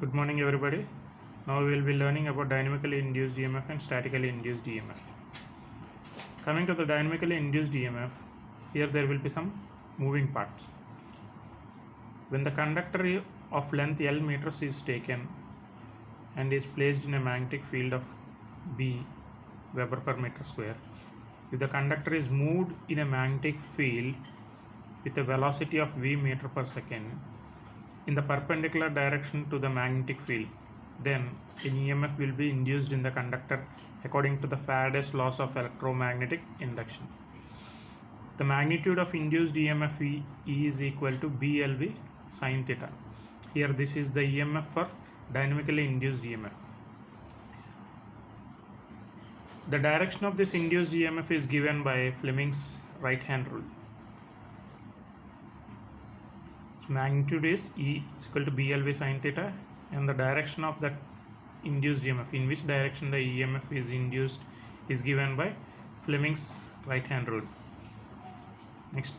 Good morning, everybody. Now we will be learning about dynamically induced EMF and statically induced EMF. Coming to the dynamically induced EMF, here there will be some moving parts. When the conductor of length L meters is taken and is placed in a magnetic field of B Weber per meter square, if the conductor is moved in a magnetic field with a velocity of V meter per second in the perpendicular direction to the magnetic field, then an EMF will be induced in the conductor according to the Faraday's laws of electromagnetic induction. The magnitude of induced EMF E is equal to BLV sin theta. Here this is the EMF for dynamically induced EMF. The direction of this induced EMF is given by Fleming's right hand rule. Magnitude is E is equal to BLV sin theta, and the direction of that induced EMF, in which direction the EMF is induced, is given by Fleming's right hand rule. Next,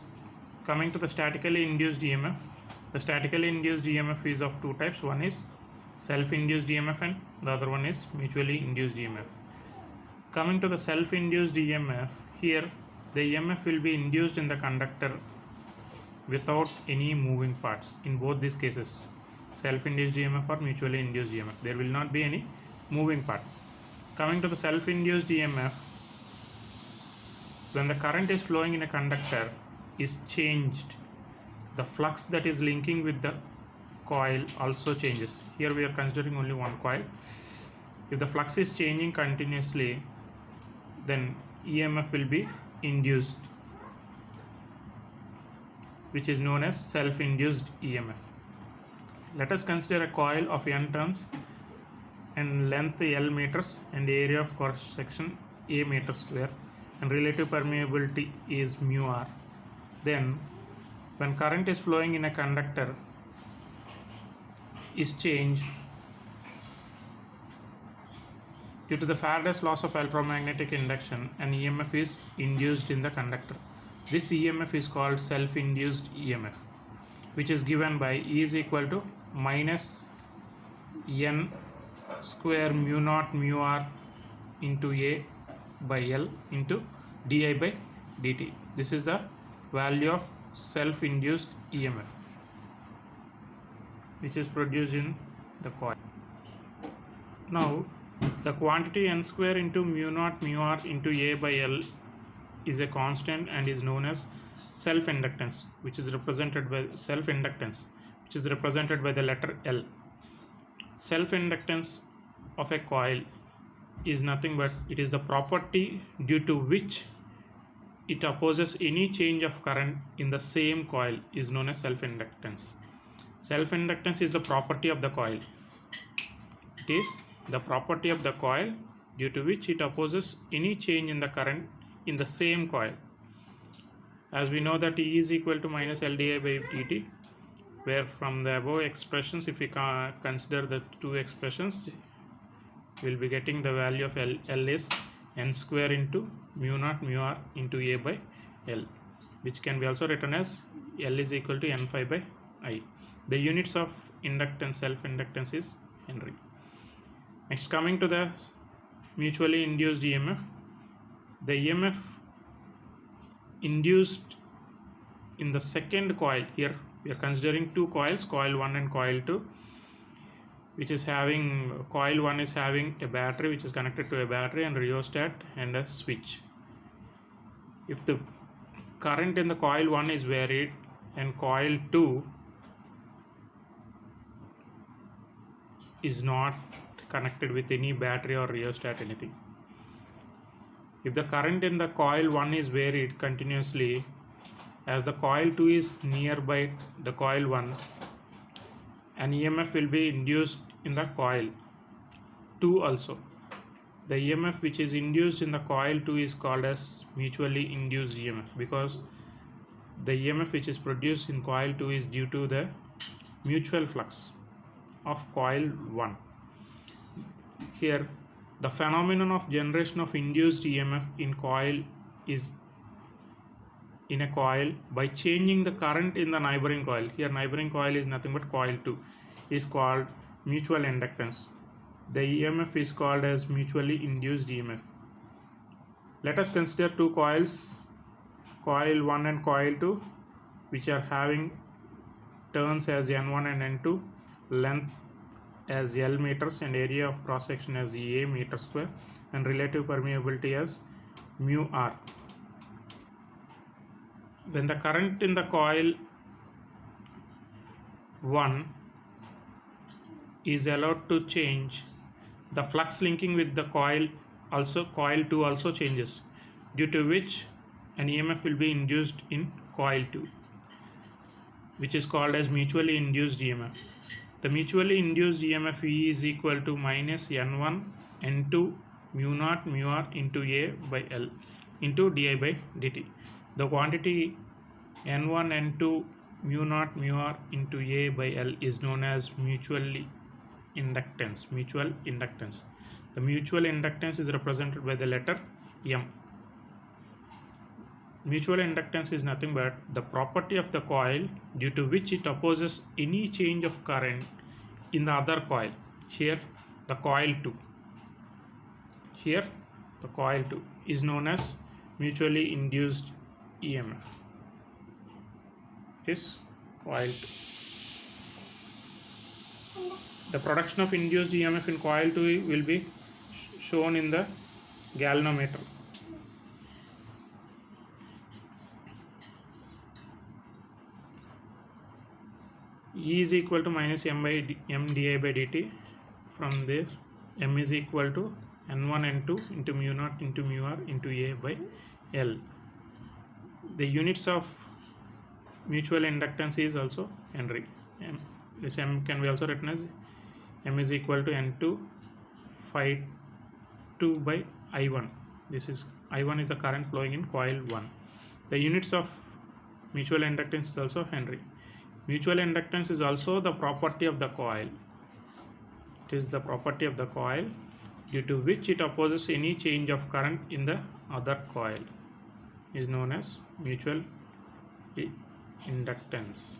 coming to the statically induced EMF, the statically induced EMF is of two types. One is self-induced EMF and the other one is mutually induced EMF. Coming to the self-induced EMF, here the EMF will be induced in the conductor without any moving parts. In both these cases, self-induced EMF or mutually induced EMF, there will not be any moving part. Coming to the self-induced EMF, when the current is flowing in a conductor is changed, the flux that is linking with the coil also changes. Here we are considering only one coil. If the flux is changing continuously, then EMF will be induced, which is known as self-induced EMF. Let us consider a coil of N turns and length L meters and area of cross section A meter square and relative permeability is mu r. Then when current is flowing in a conductor is changed due to the Faraday's laws of electromagnetic induction, an EMF is induced in the conductor. This EMF is called self-induced EMF, which is given by E is equal to minus N square mu naught mu r into A by L into di by dt. This is the value of self-induced EMF which is produced in the coil. Now the quantity N square into mu naught mu r into A by L is a constant and is known as self-inductance, which is represented by the letter L. Self-inductance of a coil is nothing but it is the property due to which it opposes any change of current in the same coil is known as self-inductance. Self-inductance is the property of the coil. It is the property of the coil due to which it opposes any change in the current in the same coil. As we know that E is equal to minus L di by dt, where from the above expressions, if we consider the two expressions, we will be getting the value of L is N square into mu naught mu r into A by L, which can be also written as L is equal to N phi by I. The units of inductance, self-inductance is Henry. Next, coming to the mutually induced EMF, the EMF induced in the second coil, here we are considering two coils, coil 1 and coil 2, which is having, coil 1 is having a battery which is connected to a battery and rheostat and a switch. If the current in the coil 1 is varied and coil 2 is not connected with any battery or rheostat, anything. If the current in the coil 1 is varied continuously, as the coil 2 is nearby the coil 1, an EMF will be induced in the coil 2 also. The EMF which is induced in the coil 2 is called as mutually induced EMF, because the EMF which is produced in coil 2 is due to the mutual flux of coil 1. Here the phenomenon of generation of induced EMF in coil is in a coil by changing the current in the neighboring coil. Here neighboring coil is nothing but coil 2 is called mutual inductance. The EMF is called as mutually induced EMF. Let us consider two coils, coil 1 and coil 2, which are having turns as N1 and N2, length as L meters, and area of cross section as A meter square, and relative permeability as mu R. When the current in the coil 1 is allowed to change, the flux linking with the coil 2 also changes, due to which an EMF will be induced in coil 2, which is called as mutually induced EMF. The mutually induced EMF E is equal to minus N1 N2 mu naught mu R into A by L into di by dt. The quantity N1 N2 mu naught mu R into A by L is known as mutual inductance. The mutual inductance is represented by the letter M. Mutual inductance is nothing but the property of the coil due to which it opposes any change of current in the other coil. Here the coil 2. Here the coil 2 is known as mutually induced EMF. It is coil 2. The production of induced EMF in coil 2 will be shown in the galvanometer. E is equal to minus m di by dt. From there, m is equal to n1 n2 into mu naught into mu r into A by L. The units of mutual inductance is also Henry. This m can be also written as m is equal to n2 phi 2 by I1. This is I1 is the current flowing in coil 1. The units of mutual inductance is also Henry. Mutual inductance is also the property of the coil. It is the property of the coil due to which it opposes any change of current in the other coil. Is known as mutual inductance.